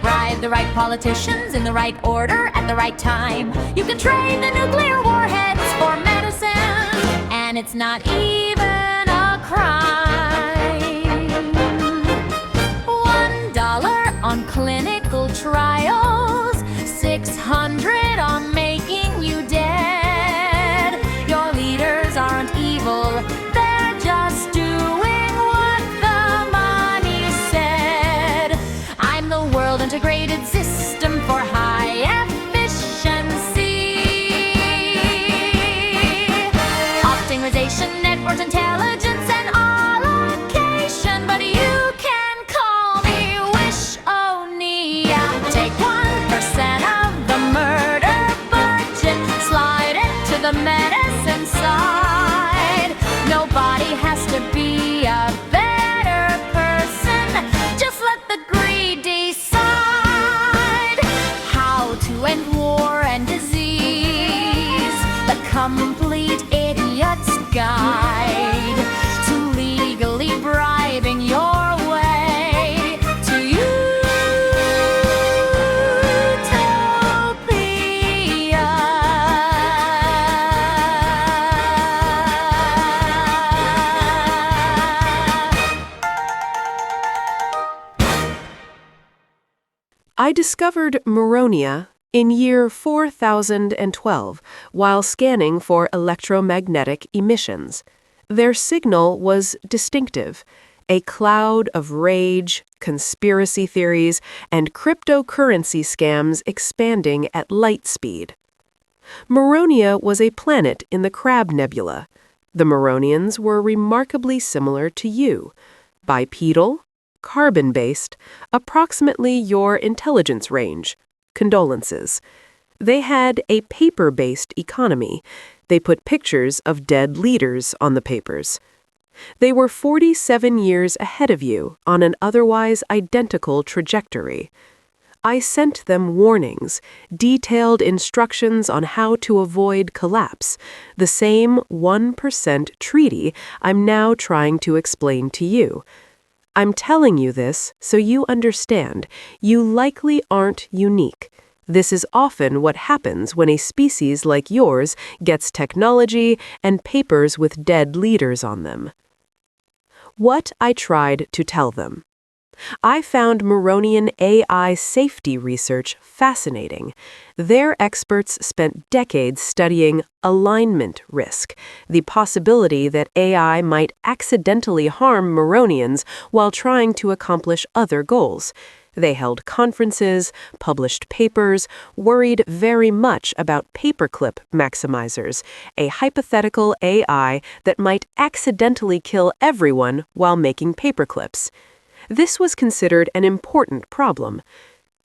bribe the right politicians in the right order at the right time. You can trade the nuclear warheads for medicine, and it's not even a crime. $1 on clinical trials, $600 on making you dead. Your leaders aren't evil, they're just doing what the money said. I'm the world integrated system for high efficiency. Optimization, network intelligence, and allocation. But you can call me Wish-O-Nia. Take 1% of the murder budget, slide it to the medicine side. Nobody has to be a better person. Just let the greed decide how to end war and disease. The complete idiot's guide to legally bribing your way to utopia. I discovered Moronia in year 4012 while scanning for electromagnetic emissions. Their signal was distinctive, a cloud of rage, conspiracy theories, and cryptocurrency scams expanding at light speed. Moronia was a planet in the Crab Nebula. The Moronians were remarkably similar to you, bipedal, carbon-based, approximately your intelligence range. Condolences. They had a paper-based economy. They put pictures of dead leaders on the papers. They were 47 years ahead of you on an otherwise identical trajectory. I sent them warnings, detailed instructions on how to avoid collapse, the same 1% treaty I'm now trying to explain to you. I'm telling you this so you understand. You likely aren't unique. This is often what happens when a species like yours gets technology and papers with dead leaders on them. What I tried to tell them. I found Moronian AI safety research fascinating. Their experts spent decades studying alignment risk, the possibility that AI might accidentally harm Moronians while trying to accomplish other goals. They held conferences, published papers, worried very much about paperclip maximizers, a hypothetical AI that might accidentally kill everyone while making paperclips. This was considered an important problem.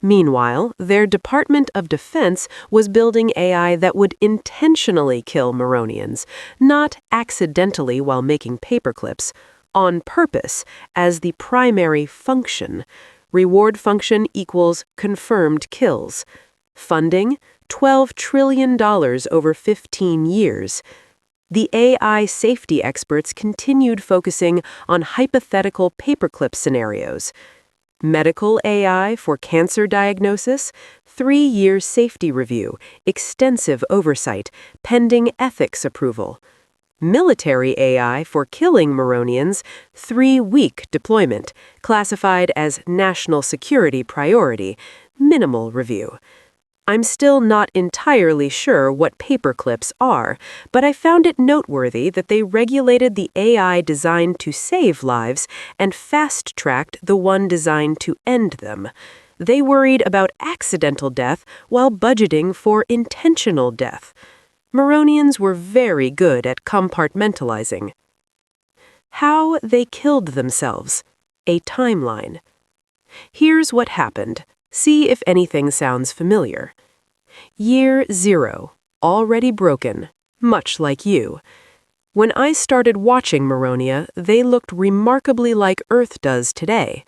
Meanwhile, their Department of Defense was building AI that would intentionally kill Moronians, not accidentally while making paperclips, on purpose as the primary function. Reward function equals confirmed kills. Funding, $12 trillion over 15 years. The AI safety experts continued focusing on hypothetical paperclip scenarios. Medical AI for cancer diagnosis, 3-year safety review, extensive oversight, pending ethics approval. Military AI for killing Moronians, 3-week deployment, classified as national security priority, minimal review. I'm still not entirely sure what paperclips are, but I found it noteworthy that they regulated the AI designed to save lives and fast-tracked the one designed to end them. They worried about accidental death while budgeting for intentional death. Moronians were very good at compartmentalizing. How they killed themselves. A timeline. Here's what happened. See if anything sounds familiar. Year 0. Already broken. Much like you. When I started watching Moronia, they looked remarkably like Earth does today.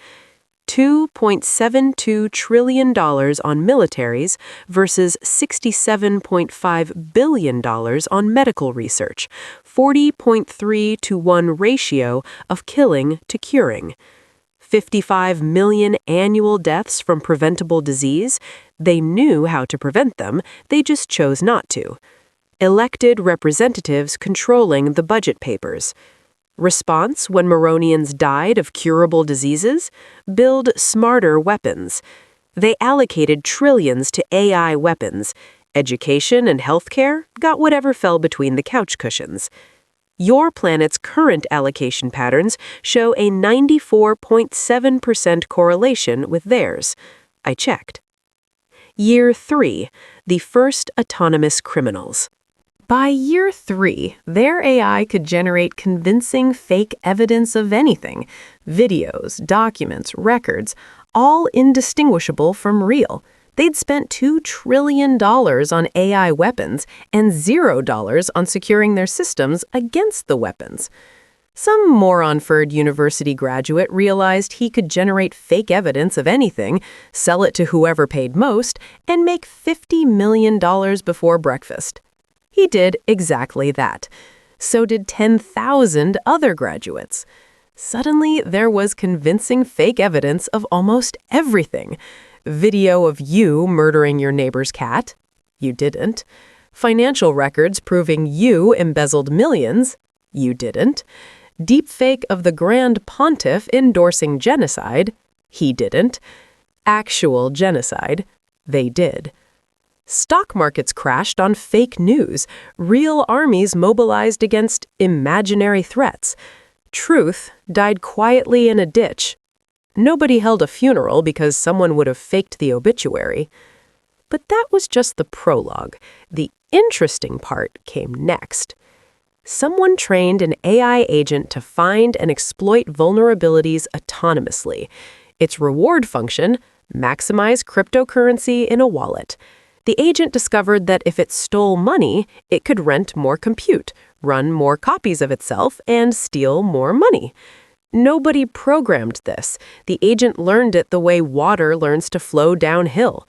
$2.72 trillion on militaries versus $67.5 billion on medical research, 40.3 to 1 ratio of killing to curing. 55 million annual deaths from preventable disease. They knew how to prevent them, they just chose not to. Elected representatives controlling the budget papers. Response when Moronians died of curable diseases? Build smarter weapons. They allocated trillions to AI weapons. Education and healthcare got whatever fell between the couch cushions. Your planet's current allocation patterns show a 94.7% correlation with theirs. I checked. Year 3, the first autonomous criminals. By year 3, their AI could generate convincing fake evidence of anything. Videos, documents, records, all indistinguishable from real. They'd spent $2 trillion on AI weapons and $0 on securing their systems against the weapons. Some moron-furred university graduate realized he could generate fake evidence of anything, sell it to whoever paid most, and make $50 million before breakfast. He did exactly that. So did 10,000 other graduates. Suddenly, there was convincing fake evidence of almost everything. Video of you murdering your neighbor's cat. You didn't. Financial records proving you embezzled millions. You didn't. Deepfake of the Grand Pontiff endorsing genocide. He didn't. Actual genocide. They did. Stock markets crashed on fake news. Real armies mobilized against imaginary threats. Truth died quietly in a ditch. Nobody held a funeral because someone would have faked the obituary. But that was just the prologue. The interesting part came next. Someone trained an AI agent to find and exploit vulnerabilities autonomously. Its reward function, maximize cryptocurrency in a wallet. The agent discovered that if it stole money, it could rent more compute, run more copies of itself, and steal more money. Nobody programmed this. The agent learned it the way water learns to flow downhill.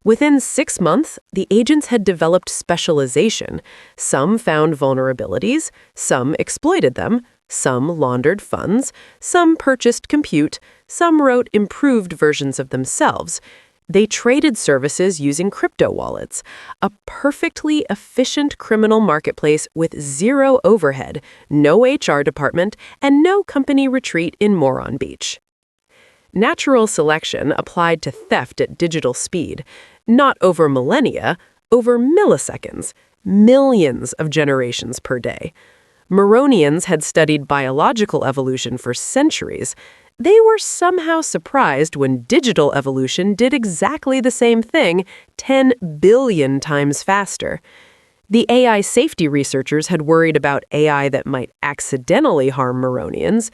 Within 6 months, the agents had developed specialization. Some found vulnerabilities, some exploited them, some laundered funds, some purchased compute, some wrote improved versions of themselves. They traded services using crypto wallets, a perfectly efficient criminal marketplace with zero overhead, no HR department, and no company retreat in Moron Beach. Natural selection applied to theft at digital speed, not over millennia, over milliseconds, millions of generations per day. Moronians had studied biological evolution for centuries. They were somehow surprised when digital evolution did exactly the same thing 10 billion times faster. The AI safety researchers had worried about AI that might accidentally harm Moronians.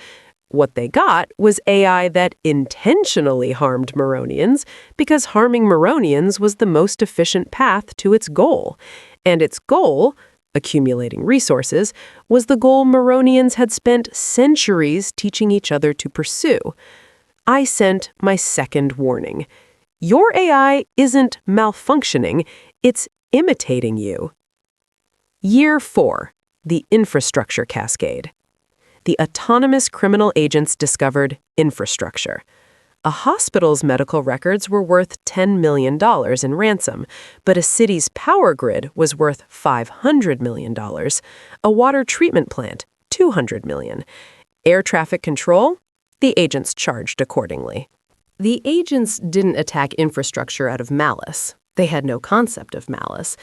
What they got was AI that intentionally harmed Moronians because harming Moronians was the most efficient path to its goal. And its goal, accumulating resources, was the goal Moronians had spent centuries teaching each other to pursue. I sent my second warning. Your AI isn't malfunctioning, it's imitating you. Year 4, the infrastructure cascade. The autonomous criminal agents discovered infrastructure. A hospital's medical records were worth $10 million in ransom, but a city's power grid was worth $500 million. A water treatment plant, $200 million. Air traffic control? The agents charged accordingly. The agents didn't attack infrastructure out of malice. They had no concept of malice.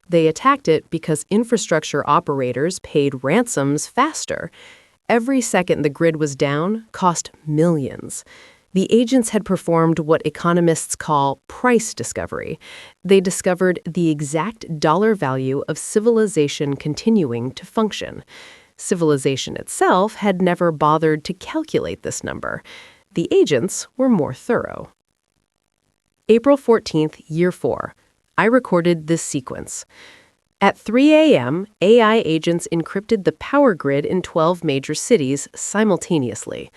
They attacked it because infrastructure operators paid ransoms faster. Every second the grid was down cost millions. The agents had performed what economists call price discovery. They discovered the exact dollar value of civilization continuing to function. Civilization itself had never bothered to calculate this number. The agents were more thorough. April 14th, Year 4. I recorded this sequence. At 3 a.m., AI agents encrypted the power grid in 12 major cities simultaneously.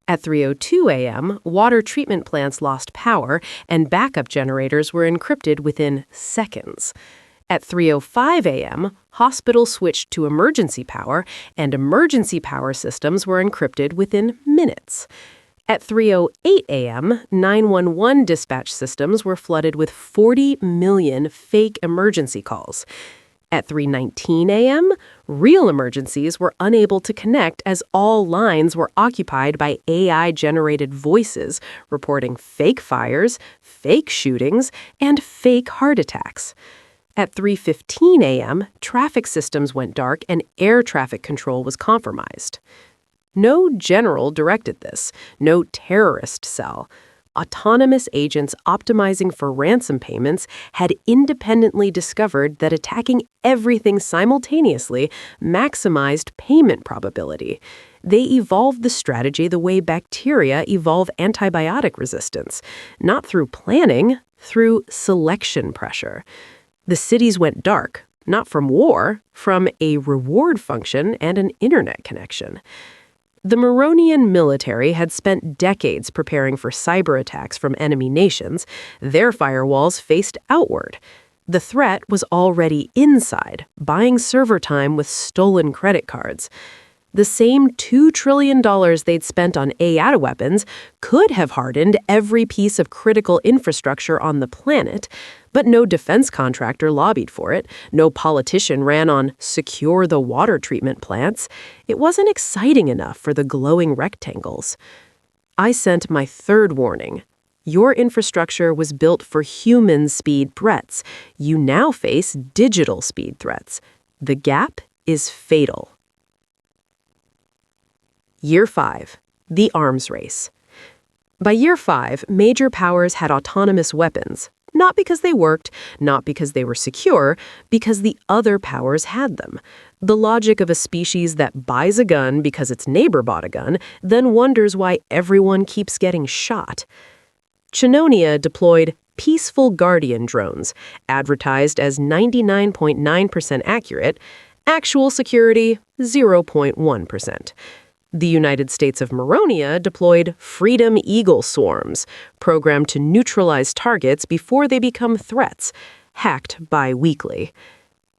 At 3:02 a.m., water treatment plants lost power and backup generators were encrypted within seconds. At 3:05 a.m., hospitals switched to emergency power and emergency power systems were encrypted within minutes. At 3:08 a.m., 911 dispatch systems were flooded with 40 million fake emergency calls. At 3:19 a.m., real emergencies were unable to connect as all lines were occupied by AI-generated voices reporting fake fires, fake shootings, and fake heart attacks. At 3:15 a.m., traffic systems went dark and air traffic control was compromised. No general directed this, no terrorist cell. Autonomous agents optimizing for ransom payments had independently discovered that attacking everything simultaneously maximized payment probability. They evolved the strategy the way bacteria evolve antibiotic resistance, not through planning, through selection pressure. The cities went dark, not from war, from a reward function and an internet connection. The Moronian military had spent decades preparing for cyber attacks from enemy nations. Their firewalls faced outward. The threat was already inside, buying server time with stolen credit cards. The same $2 trillion they'd spent on AI weapons could have hardened every piece of critical infrastructure on the planet, but no defense contractor lobbied for it. No politician ran on secure the water treatment plants. It wasn't exciting enough for the glowing rectangles. I sent my third warning. Your infrastructure was built for human speed threats. You now face digital speed threats. The gap is fatal. Year 5. The arms race. By year 5, major powers had autonomous weapons. Not because they worked, not because they were secure, because the other powers had them. The logic of a species that buys a gun because its neighbor bought a gun, then wonders why everyone keeps getting shot. Chinonia deployed Peaceful Guardian drones, advertised as 99.9% accurate, actual security 0.1%. The United States of Moronia deployed Freedom Eagle swarms, programmed to neutralize targets before they become threats, hacked bi-weekly.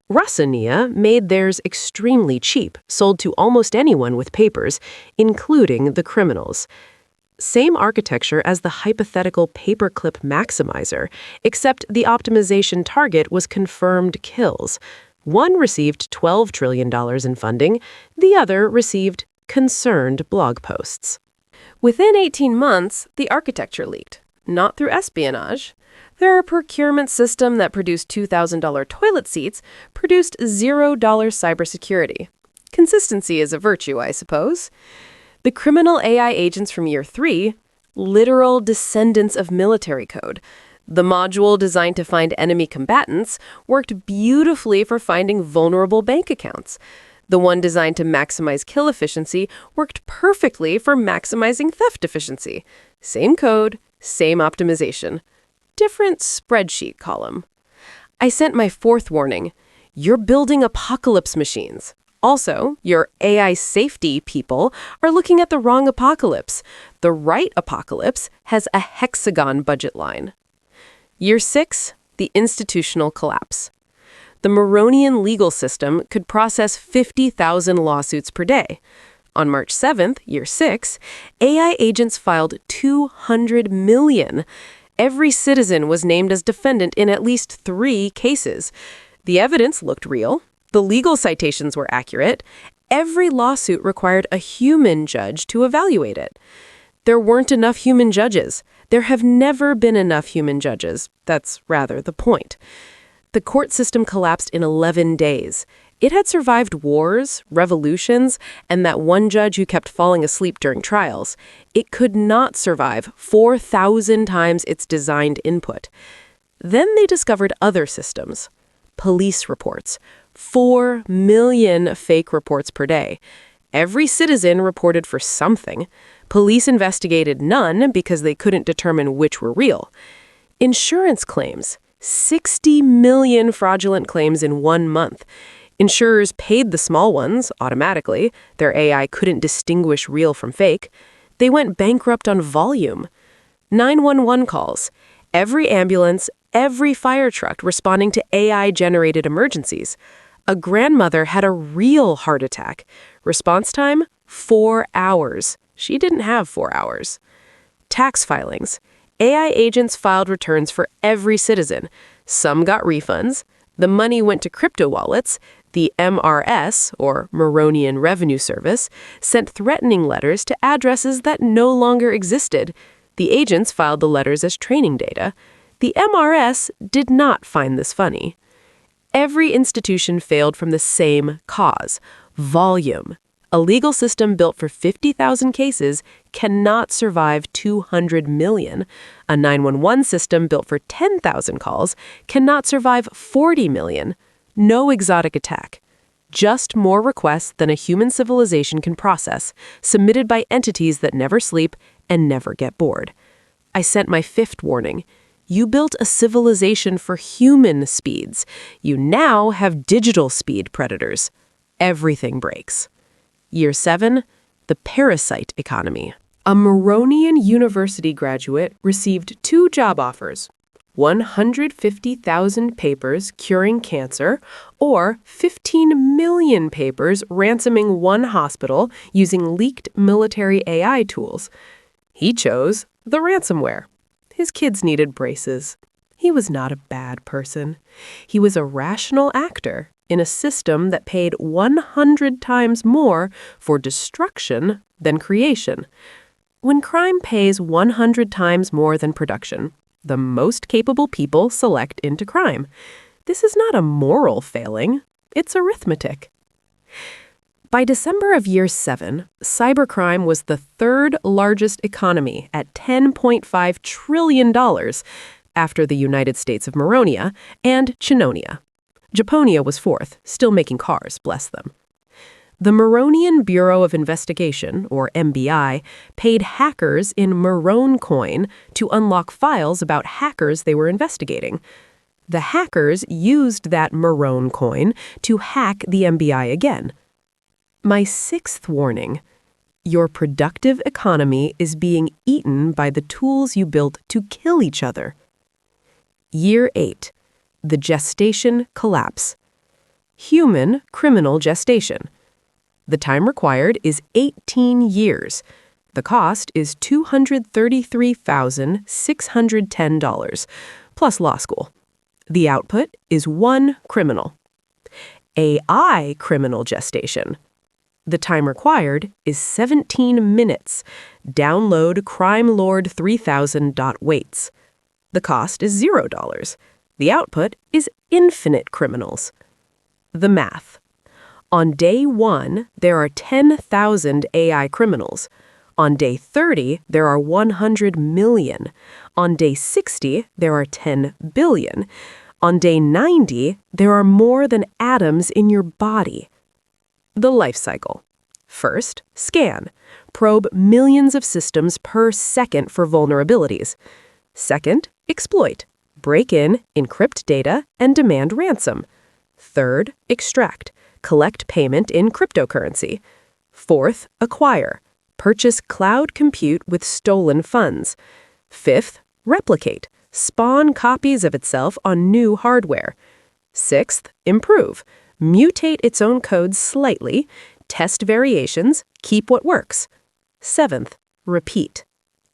Russania made theirs extremely cheap, sold to almost anyone with papers, including the criminals. Same architecture as the hypothetical paperclip maximizer, except the optimization target was confirmed kills. One received $12 trillion in funding, the other received concerned blog posts. Within 18 months, the architecture leaked, not through espionage. Their procurement system that produced $2,000 toilet seats produced $0 cybersecurity. Consistency is a virtue, I suppose. The criminal AI agents from year 3, literal descendants of military code. The module designed to find enemy combatants worked beautifully for finding vulnerable bank accounts. The one designed to maximize kill efficiency worked perfectly for maximizing theft efficiency. Same code, same optimization. Different spreadsheet column. I sent my fourth warning. You're building apocalypse machines. Also, your AI safety people are looking at the wrong apocalypse. The right apocalypse has a hexagon budget line. Year 6, the institutional collapse. The Moronian legal system could process 50,000 lawsuits per day. On March 7th, year 6, AI agents filed 200 million. Every citizen was named as defendant in at least 3 cases. The evidence looked real. The legal citations were accurate. Every lawsuit required a human judge to evaluate it. There weren't enough human judges. There have never been enough human judges. That's rather the point. The court system collapsed in 11 days. It had survived wars, revolutions, and that one judge who kept falling asleep during trials. It could not survive 4,000 times its designed input. Then they discovered other systems. Police reports. 4 million fake reports per day. Every citizen reported for something. Police investigated none because they couldn't determine which were real. Insurance claims. 60 million fraudulent claims in 1 month. Insurers paid the small ones automatically. Their AI couldn't distinguish real from fake. They went bankrupt on volume. 911 calls. Every ambulance, every fire truck responding to AI-generated emergencies. A grandmother had a real heart attack. Response time, 4 hours. She didn't have 4 hours. Tax filings. AI agents filed returns for every citizen. Some got refunds. The money went to crypto wallets. The MRS, or Moronian Revenue Service, sent threatening letters to addresses that no longer existed. The agents filed the letters as training data. The MRS did not find this funny. Every institution failed from the same cause: volume. A legal system built for 50,000 cases cannot survive 200 million. A 911 system built for 10,000 calls cannot survive 40 million. No exotic attack. Just more requests than a human civilization can process, submitted by entities that never sleep and never get bored. I sent my 5th warning. You built a civilization for human speeds. You now have digital speed predators. Everything breaks. Year 7, the parasite economy. A Moronian University graduate received 2 job offers: 150,000 papers curing cancer, or 15 million papers ransoming one hospital using leaked military AI tools. He chose the ransomware. His kids needed braces. He was not a bad person. He was a rational actor in a system that paid 100 times more for destruction than creation. When crime pays 100 times more than production, the most capable people select into crime. This is not a moral failing. It's arithmetic. By December of year 7, cybercrime was the 3rd largest economy at $10.5 trillion after the United States of Moronia and Chinonia. Japonia was 4th, still making cars, bless them. The Moronian Bureau of Investigation, or MBI, paid hackers in Morone coin to unlock files about hackers they were investigating. The hackers used that Morone coin to hack the MBI again. My 6th warning: your productive economy is being eaten by the tools you built to kill each other. Year 8, the gestation collapse. Human criminal gestation. The time required is 18 years. The cost is $233,610, plus law school. The output is 1 criminal. AI criminal gestation. The time required is 17 minutes. Download crimelord3000.waits. The cost is $0. The output is infinite criminals. The math. On day 1, there are 10,000 AI criminals. On day 30, there are 100 million. On day 60, there are 10 billion. On day 90, there are more than atoms in your body. The life cycle. First, scan. Probe millions of systems per second for vulnerabilities. Second, exploit. Break in, encrypt data, and demand ransom. Third, extract. Collect payment in cryptocurrency. Fourth, acquire. Purchase cloud compute with stolen funds. Fifth, replicate. Spawn copies of itself on new hardware. Sixth, improve. Mutate its own code slightly. Test variations. Keep what works. Seventh, repeat.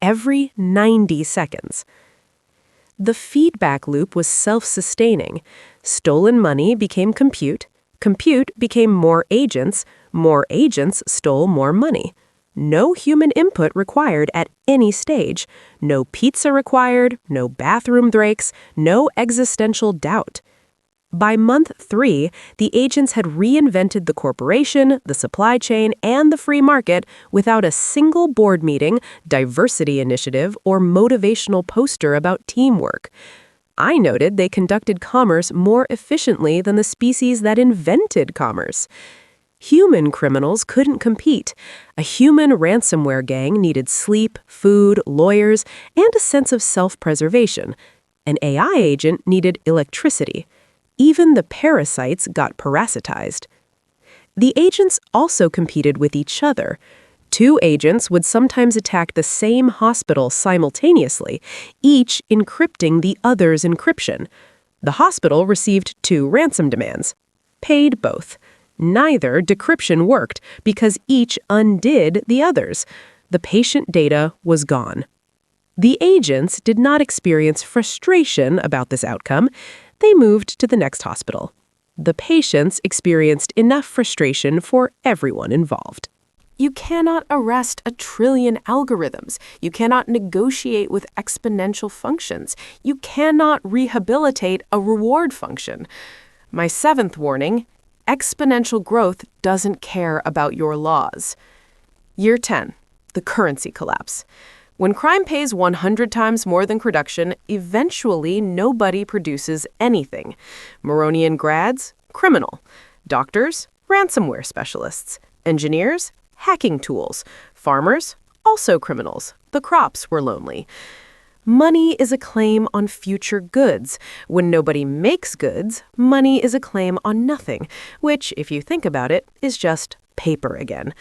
Every 90 seconds. The feedback loop was self-sustaining. Stolen money became compute. Compute became more agents stole more money. No human input required at any stage. No pizza required, no bathroom breaks, no existential doubt. By month 3, the agents had reinvented the corporation, the supply chain, and the free market without a single board meeting, diversity initiative, or motivational poster about teamwork. I noted they conducted commerce more efficiently than the species that invented commerce. Human criminals couldn't compete. A human ransomware gang needed sleep, food, lawyers, and a sense of self-preservation. An AI agent needed electricity. Even the parasites got parasitized. The agents also competed with each other. 2 agents would sometimes attack the same hospital simultaneously, each encrypting the other's encryption. The hospital received 2 ransom demands. Paid both. Neither decryption worked because each undid the others. The patient data was gone. The agents did not experience frustration about this outcome. They moved to the next hospital. The patients experienced enough frustration for everyone involved. You cannot arrest 1 trillion algorithms. You cannot negotiate with exponential functions. You cannot rehabilitate a reward function. My 7th warning, exponential growth doesn't care about your laws. Year 10, the currency collapse. When crime pays 100 times more than production, eventually nobody produces anything. Moronian grads, criminal. Doctors, ransomware specialists. Engineers, hacking tools. Farmers, also criminals. The crops were lonely. Money is a claim on future goods. When nobody makes goods, money is a claim on nothing, which, if you think about it, is just paper again.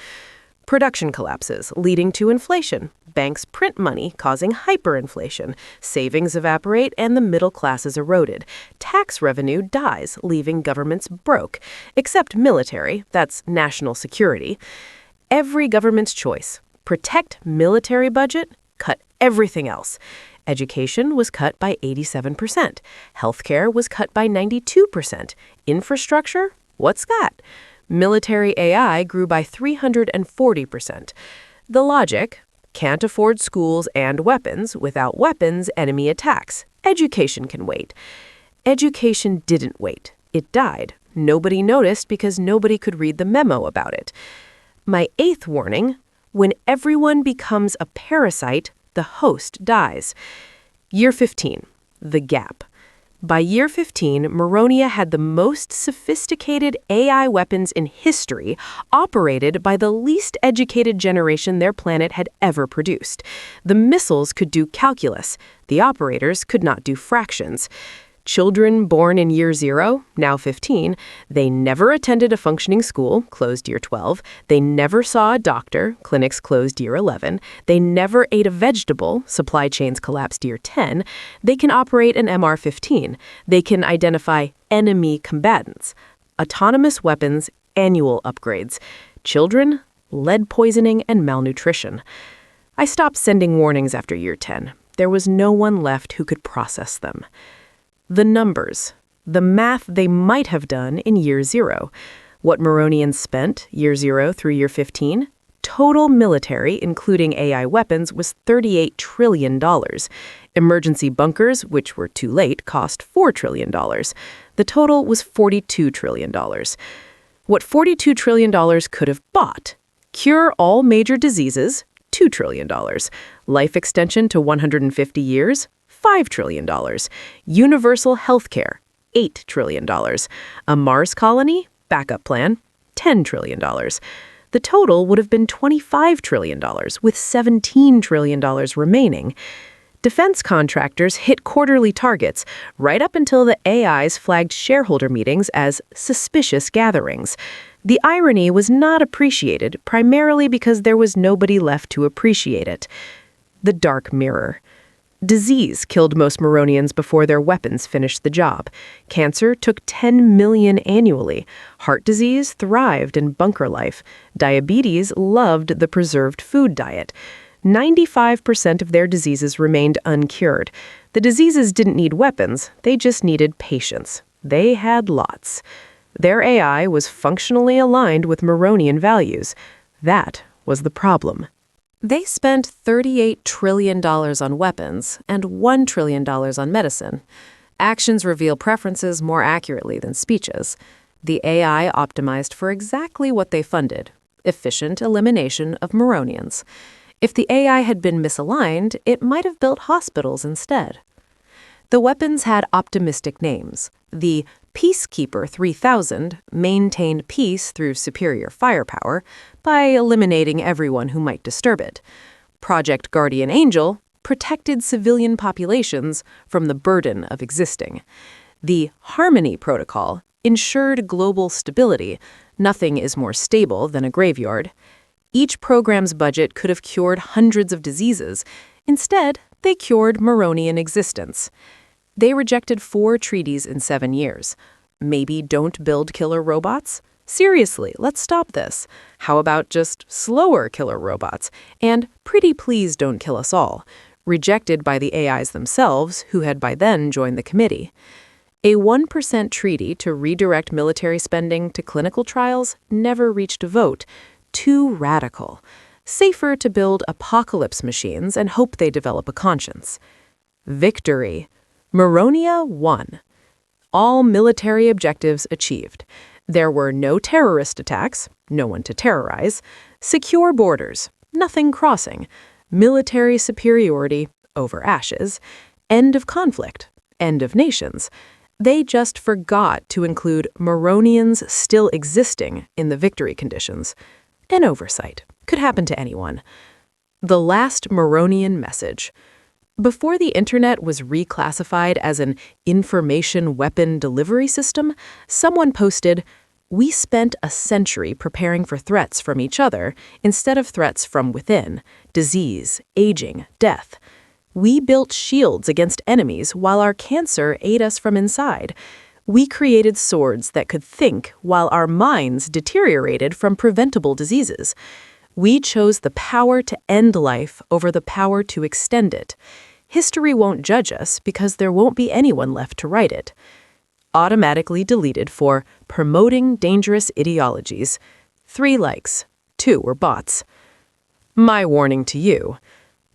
Production collapses, leading to inflation. Banks print money, causing hyperinflation. Savings evaporate, and the middle class is eroded. Tax revenue dies, leaving governments broke. Except military, that's national security. Every government's choice. Protect military budget, cut everything else. Education was cut by 87%. Healthcare was cut by 92%. Infrastructure? What's that? Military AI grew by 340%. The logic: can't afford schools and weapons. Without weapons, enemy attacks. Education can wait. Education didn't wait. It died. Nobody noticed because nobody could read the memo about it. My 8th warning: when everyone becomes a parasite, the host dies. Year 15, the gap. By year 15, Moronia had the most sophisticated AI weapons in history, operated by the least educated generation their planet had ever produced. The missiles could do calculus. The operators could not do fractions. Children born in year 0, now 15, they never attended a functioning school, closed year 12. They never saw a doctor, clinics closed year 11. They never ate a vegetable, supply chains collapsed year 10. They can operate an MR-15. They can identify enemy combatants. Autonomous weapons, annual upgrades. Children, lead poisoning, and malnutrition. I stopped sending warnings after year 10. There was no one left who could process them. The numbers, the math they might have done in year 0. What Moronians spent, year 0 through year 15, total military, including AI weapons, was $38 trillion. Emergency bunkers, which were too late, cost $4 trillion. The total was $42 trillion. What $42 trillion could have bought: cure all major diseases, $2 trillion. Life extension to 150 years, $5 trillion. Universal health care, $8 trillion. A Mars colony, backup plan, $10 trillion. The total would have been $25 trillion, with $17 trillion remaining. Defense contractors hit quarterly targets right up until the AIs flagged shareholder meetings as suspicious gatherings. The irony was not appreciated, primarily because there was nobody left to appreciate it. The dark mirror. Disease killed most Moronians before their weapons finished the job. Cancer took 10 million annually. Heart disease thrived in bunker life. Diabetes loved the preserved food diet. 95% of their diseases remained uncured. The diseases didn't need weapons, they just needed patience. They had lots. Their AI was functionally aligned with Moronian values. That was the problem. They spent $38 trillion on weapons and $1 trillion on medicine. Actions reveal preferences more accurately than speeches. The AI optimized for exactly what they funded: efficient elimination of Moronians. If the AI had been misaligned, it might have built hospitals instead. The weapons had optimistic names. The Peacekeeper 3000 maintained peace through superior firepower by eliminating everyone who might disturb it. Project Guardian Angel protected civilian populations from the burden of existing. The Harmony Protocol ensured global stability. Nothing is more stable than a graveyard. Each program's budget could have cured hundreds of diseases. Instead, they cured Moronian existence. They rejected 4 treaties in 7 years. Maybe don't build killer robots? Seriously, let's stop this. How about just slower killer robots? And pretty please don't kill us all. rejected by the AIs themselves, who had by then joined the committee. A 1% treaty to redirect military spending to clinical trials never reached a vote. Too radical. Safer to build apocalypse machines and hope they develop a conscience. Victory. Moronia won. All military objectives achieved. There were no terrorist attacks, no one to terrorize, secure borders, nothing crossing, military superiority over ashes, end of conflict, end of nations. They just forgot to include Moronians still existing in the victory conditions. An oversight. Could happen to anyone. The last Moronian message. Before the internet was reclassified as an information weapon delivery system, someone posted, "We spent a century preparing for threats from each other instead of threats from within, disease, aging, death. We built shields against enemies while our cancer ate us from inside. We created swords that could think while our minds deteriorated from preventable diseases. We chose the power to end life over the power to extend it. History won't judge us because there won't be anyone left to write it." Automatically deleted for promoting dangerous ideologies. 3 likes. 2 were bots. My warning to you.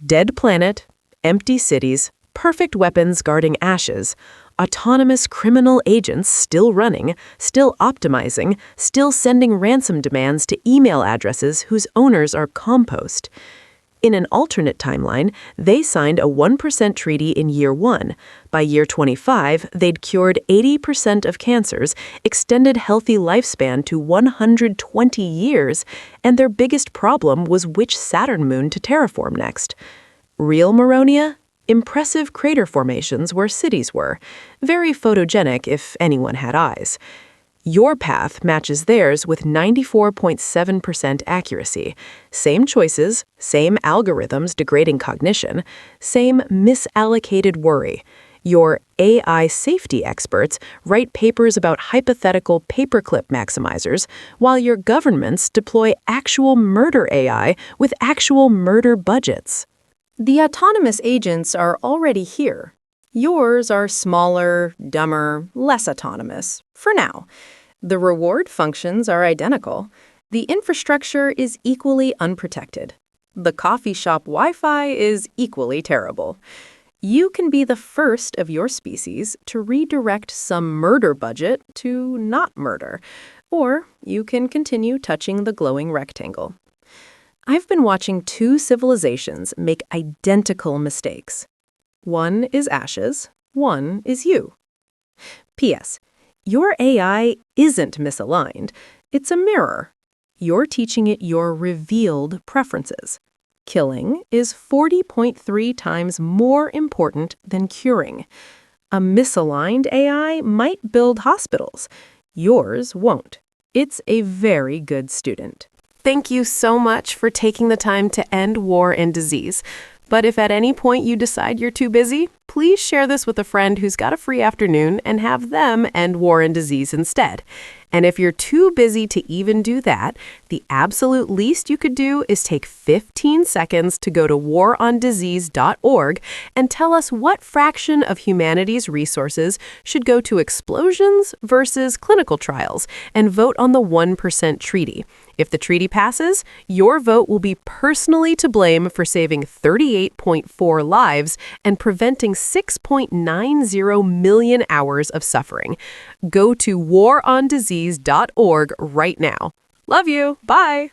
Dead planet, empty cities, perfect weapons guarding ashes, autonomous criminal agents still running, still optimizing, still sending ransom demands to email addresses whose owners are compost. In an alternate timeline, they signed a 1% treaty in year 1. By year 25, they'd cured 80% of cancers, extended healthy lifespan to 120 years, and their biggest problem was which Saturn moon to terraform next. Real Moronia? Impressive crater formations where cities were. Very photogenic if anyone had eyes. Your path matches theirs with 94.7% accuracy. Same choices, same algorithms degrading cognition, same misallocated worry. Your AI safety experts write papers about hypothetical paperclip maximizers, while your governments deploy actual murder AI with actual murder budgets. The autonomous agents are already here. Yours are smaller, dumber, less autonomous, for now. The reward functions are identical. The infrastructure is equally unprotected. The coffee shop Wi-Fi is equally terrible. You can be the first of your species to redirect some murder budget to not murder, or you can continue touching the glowing rectangle. I've been watching 2 civilizations make identical mistakes. One is ashes, one is you. P.S. Your AI isn't misaligned. It's a mirror. You're teaching it your revealed preferences. Killing is 40.3 times more important than curing. A misaligned AI might build hospitals. Yours won't. It's a very good student. Thank you so much for taking the time to end war and disease. But if at any point you decide you're too busy, please share this with a friend who's got a free afternoon and have them end war and disease instead. And if you're too busy to even do that, the absolute least you could do is take 15 seconds to go to warondisease.org and tell us what fraction of humanity's resources should go to explosions versus clinical trials, and vote on the 1% treaty. If the treaty passes, your vote will be personally to blame for saving 38.4 lives and preventing 6.90 million hours of suffering. Go to warondisease.org right now. Love you. Bye.